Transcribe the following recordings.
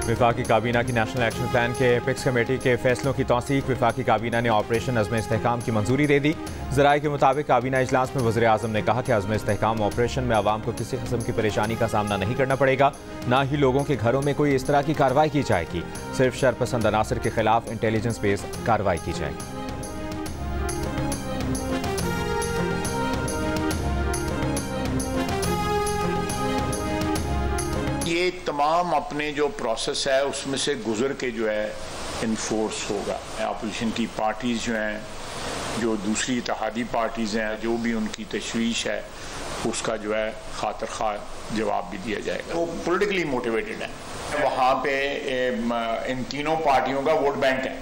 वफाकी काबीना की नेशनल एक्शन प्लान के एपेक्स कमेटी के फैसलों की तौसीक। वफाकी काबीना ने ऑपरेशन अज़्म इस्तेहकाम की मंजूरी दे दी। ज़राए के मुताबिक काबीना इजलास में वज़ीर आज़म ने कहा कि अज़्म इस्तेहकाम ऑपरेशन में आवाम को किसी किस्म की परेशानी का सामना नहीं करना पड़ेगा, ना ही लोगों के घरों में कोई इस तरह की कार्रवाई की जाएगी। सिर्फ शरपसंद अनासर के खिलाफ इंटेलिजेंस बेस्ड कार्रवाई की जाएगी। ये तमाम अपने जो प्रोसेस है उसमें से गुजर के जो है इन्फोर्स होगा। अपोजिशन की पार्टीज़ जो हैं, जो दूसरी इत्तेहादी पार्टीज़ हैं, जो भी उनकी तशवीश है उसका जो है खातिर खा जवाब भी दिया जाएगा। वो पॉलिटिकली मोटिवेटेड है। वहाँ पे इन तीनों पार्टियों का वोट बैंक है।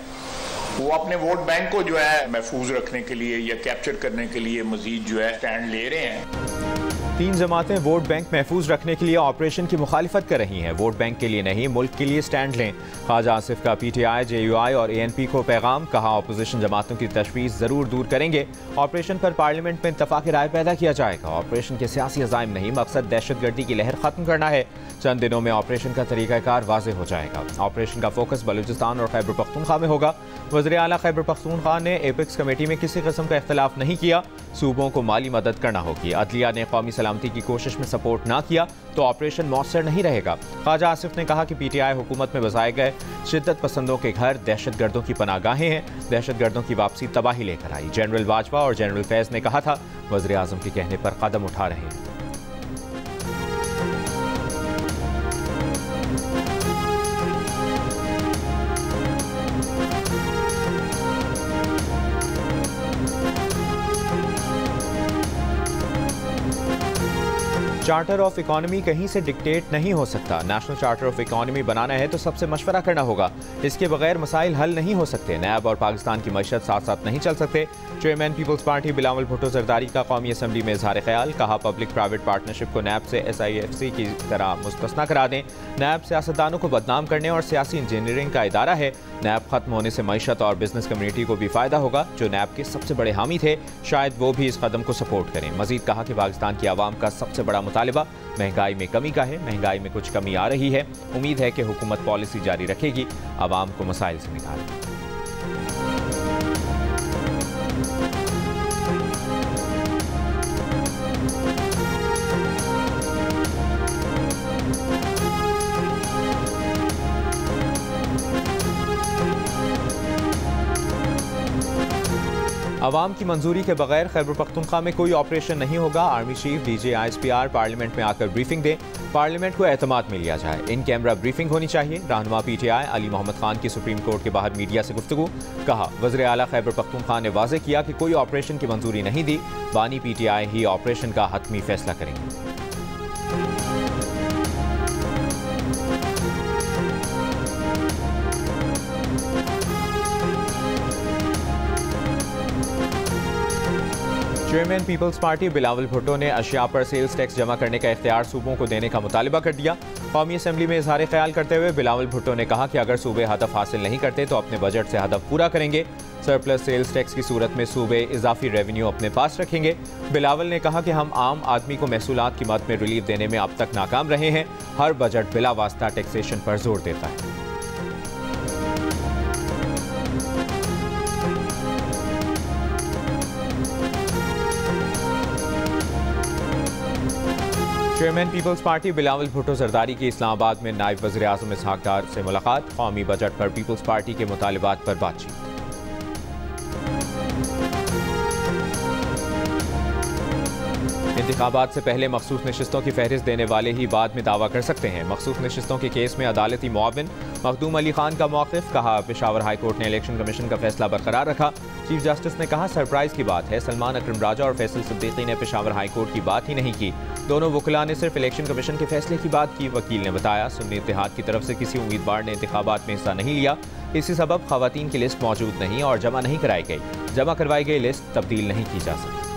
वो अपने वोट बैंक को जो है महफूज रखने के लिए या कैप्चर करने के लिए मजीद जो है स्टैंड ले रहे हैं। तीन जमातें वोट बैंक महफूज रखने के लिए ऑपरेशन की मुखालिफत कर रही हैं। वोट बैंक के लिए नहीं, मुल्क के लिए स्टैंड लें। ख्वाजा आसिफ का PTI, JUI और ANP को पैगाम। कहा अपोजिशन जमातों की तशवीश जरूर दूर करेंगे। ऑपरेशन पर पार्लियामेंट में इत्तफाक राय पैदा किया जाएगा। ऑपरेशन के सियासी अज़ाइम नहीं, मकसद दहशतगर्दी की लहर खत्म करना है। चंद दिनों में ऑपरेशन का तरीकाकार वाज़ेह हो जाएगा। ऑपरेशन का फोकस बलूचिस्तान और खैबर पख्तूनख्वा में होगा। वज़ीर आला खैबर पख्तूनख्वा ने एपेक्स कमेटी में किसी किस्म का इख्तलाफ नहीं किया। सूबों को माली मदद करना होगी। अदलिया ने कौमी सलामती की कोशिश में सपोर्ट ना किया तो ऑपरेशन मौसर नहीं रहेगा। ख्वाजा आसिफ ने कहा कि PTI हुकूमत में बसाए गए शिद्दत पसंदों के घर दहशतगर्दों की पनाहगाहें हैं। दहशतगर्दों की वापसी तबाही लेकर आई। जनरल बाजवा और जनरल फैज ने कहा था वज़ीर आज़म के कहने पर कदम उठा रहे हैं। चार्टर ऑफ इकॉनमी कहीं से डिक्टेट नहीं हो सकता। नेशनल चार्टर ऑफ इकॉनमी बनाना है तो सबसे मशवरा करना होगा। इसके बगैर मसाइल हल नहीं हो सकते। नैब और पाकिस्तान की मईशत साथ साथ नहीं चल सकते। Chairman peoples party Bilawal Bhutto Zardari का कौमी असम्बली में इजहार ख्याल। कहा पब्लिक प्राइवेट पार्टनरशिप को नैब से SIFC की तरह मुस्तस्ना करा दें। नैब सियासतदानों को बदनाम करने और सियासी इंजीनियरिंग का इदारा है। नैब खत्म होने से मईशत और बिजनेस कम्युनिटी को भी फायदा होगा। जो नैब के सबसे बड़े हामी थे शायद वो भी इस कदम को सपोर्ट करें। मजीद कहा कि पाकिस्तान की आवाम का सबसे बड़ा मुतालिबा महंगाई में कमी का है। महंगाई में कुछ कमी आ रही है। उम्मीद है कि हुकूमत पॉलिसी जारी रखेगी, आवाम को मसाइल से निकालेगी। अवाम की मंजूरी के बगैर खैबर पख्तूनख्वा में कोई ऑपरेशन नहीं होगा। Army chief DG ISPR parliament में आकर ब्रीफिंग दें। पार्लियामेंट को एतमाद मिल लिया जाए। इन कैमरा ब्रीफिंग होनी चाहिए। रहनुमा PTI अली मोहम्मद खान की सुप्रीम कोर्ट के बाहर मीडिया से गुफ्तगू। कहा वज़ीर आला खैबर पख्तूनख्वा ने वाज़ेह किया कि कोई ऑपरेशन की मंजूरी नहीं दी। बानी PTI ही ऑपरेशन का हतमी फैसला करेंगे। Chairman peoples party Bilawal Bhutto ने अशिया पर सेल्स टैक्स जमा करने का इख्तियार सूबों को देने का मुतालिबा कर दिया। कौमी असम्बली में इजहार ख्याल करते हुए बिलावल भुट्टो ने कहा कि अगर सूबे हदफ हासिल नहीं करते तो अपने बजट से हदफ पूरा करेंगे। सरप्लस सेल्स टैक्स की सूरत में सूबे इजाफी रेवेन्यू अपने पास रखेंगे। बिलावल ने कहा कि हम आम आदमी को महसूलात की मद में रिलीफ देने में अब तक नाकाम रहे हैं। हर बजट बिला वास्ता टैक्सेशन पर जोर देता है। Chairman peoples party Bilawal Bhutto Zardari की इस्लामाबाद में नायब वज़ीर आज़म इसहाक डार से मुलाकात। कौमी बजट पर पीपल्स पार्टी के मुतालिबात पर बातचीत। इंतखाबात से पहले मखसूस नशिस्तों की फहरिस्त देने वाले ही बाद में दावा कर सकते हैं। मखसूस नशिस्तों के केस में अदालती मुआविन मखदूम अली खान का मौक़िफ़। कहा पेशावर हाई कोर्ट ने इलेक्शन कमीशन का फैसला बरकरार रखा। चीफ जस्टिस ने कहा सरप्राइज की बात है, सलमान अकरम राजा और फैसल सिद्दीकी ने पेशावर हाई कोर्ट की बात ही नहीं की। दोनों वकीला ने सिर्फ इलेक्शन कमीशन के फैसले की बात की। वकील ने बताया सुन्नी इत्तेहाद की तरफ से किसी उम्मीदवार ने इंतखाबात में हिस्सा नहीं लिया। इसी सबब खवातीन की लिस्ट मौजूद नहीं और जमा नहीं कराई गई। जमा करवाई गई लिस्ट तब्दील नहीं की जा सकती।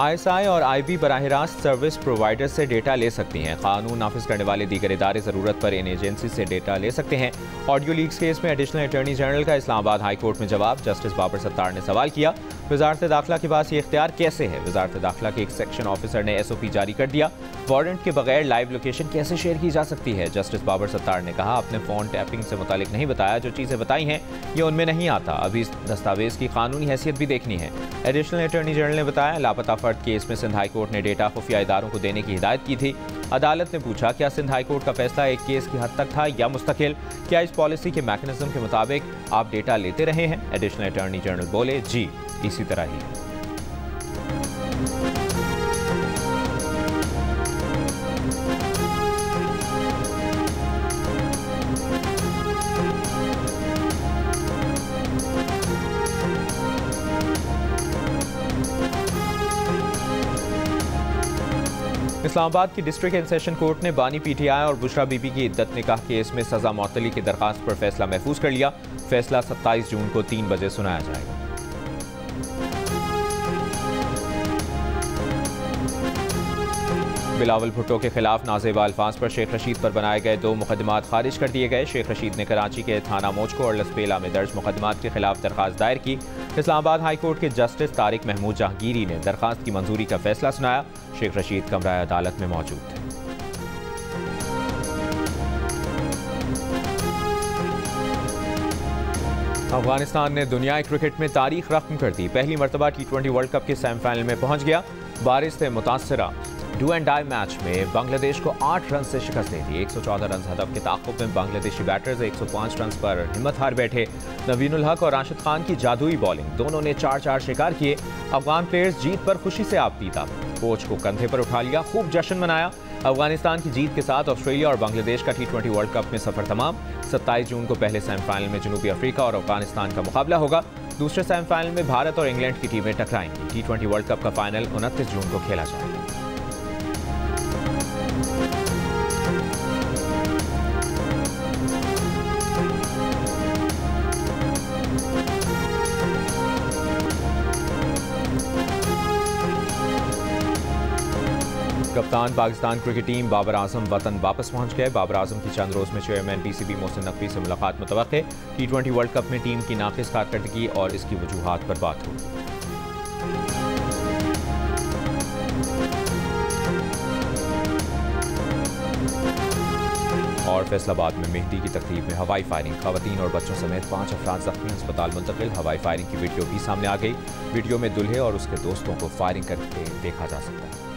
ISI और IB बराह रास्त सर्विस प्रोवाइडर से डेटा ले सकती हैं। कानून नाफिज करने वाले दीगर इदारे ज़रूरत पर इन एजेंसी से डेटा ले सकते हैं। ऑडियो लीक्स केस में एडिशनल अटॉर्नी जनरल का इस्लामाबाद हाई कोर्ट में जवाब। जस्टिस बाबर सत्तार ने सवाल किया, वजारत दाखिला के पास ये इख्तियार कैसे है? वजारत दाखिला के एक सेक्शन ऑफिसर ने SOP जारी कर दिया। वारंट के बगैर लाइव लोकेशन कैसे शेयर की जा सकती है? जस्टिस बाबर सत्तार ने कहा, अपने फ़ोन टैपिंग से मुतालिक नहीं बताया, जो चीज़ें बताई हैं ये उनमें नहीं आता। अभी इस दस्तावेज़ की कानूनी हैसियत भी देखनी है। एडिशनल अटॉर्नी जनरल ने बताया, लापता फर्द केस में सिंध हाई कोर्ट ने डेटा खुफिया इदारों को देने की हिदायत की थी। अदालत ने पूछा, क्या सिंध हाई कोर्ट का फैसला एक केस की हद तक था या मुस्तकिल? क्या इस पॉलिसी के मैकेनिज्म के मुताबिक आप डेटा लेते रहे हैं? एडिशनल अटॉर्नी जनरल बोले, जी इसी तरह ही। इस्लामाबाद की डिस्ट्रिक्ट एंड सेशन कोर्ट ने बानी PTI और बुशरा बीबी की इद्दत निकाह केस में सजा मुअत्तली की दरखास्त पर फैसला महफूज कर लिया। फैसला 27 जून को 3 बजे सुनाया जाएगा। बिलावल भुट्टो के खिलाफ नाजेबा अल्फाज पर शेख रशीद पर बनाए गए 2 मुकदमात खारिज कर दिए गए। शेख रशीद ने कराची के थाना मोचको और लसपेला में दर्ज मुकदमात के खिलाफ दरखास्त दायर की। इस्लामाबाद हाई कोर्ट के जस्टिस तारिक महमूद जहांगीरी ने दरखास्त की मंजूरी का फैसला सुनाया। शेख रशीद कमरा अदालत में मौजूद थे। अफगानिस्तान ने दुनियाई क्रिकेट में तारीख रकम कर दी। पहली मरतबा T20 वर्ल्ड कप के सेमीफाइनल में पहुंच गया। बारिश से मुतासरा डू एंड डाई मैच में बांग्लादेश को 8 रन से शिकस्त दे दी। 114 रन हदफ के ताक़ुब में बांग्लादेशी बैटर्स 105 रन पर हिम्मत हार बैठे। नवीनुल हक और राशिद खान की जादुई बॉलिंग, दोनों ने 4-4 शिकार किए। अफगान प्लेयर्स जीत पर खुशी से आपदीदा, कोच को कंधे पर उठा लिया, खूब जश्न मनाया। अफगानिस्तान की जीत के साथ ऑस्ट्रेलिया और बांग्लादेश का T20 वर्ल्ड कप में सफर तमाम। 27 जून को पहले सेमीफाइनल में जनूबी अफ्रीका और अफगानिस्तान का मुकाबला होगा। दूसरे सेमीफाइनल में भारत और इंग्लैंड की टीमें टकराएंगी। T20 वर्ल्ड कप का फाइनल 29 जून को खेला जाएगा। कप्तान पाकिस्तान क्रिकेट टीम बाबर आजम वतन वापस पहुंच गए। बाबर आजम की चंद रोज में चेयरमैन PCB मोहसिन नकवी से मुलाकात मुतवक्के। T20 वर्ल्ड कप में टीम की नाकिस कारकर्दगी और इसकी वजूहात पर बात होगी। और फैसलाबाद में मेहंदी की तकरीब में हवाई फायरिंग, खवातीन और बच्चों समेत 5 अफराद जख्मी, अस्पताल मुंतकिल। हवाई फायरिंग की वीडियो भी सामने आ गई। वीडियो में दुल्हे और उसके दोस्तों को फायरिंग करते देखा जा सकता है।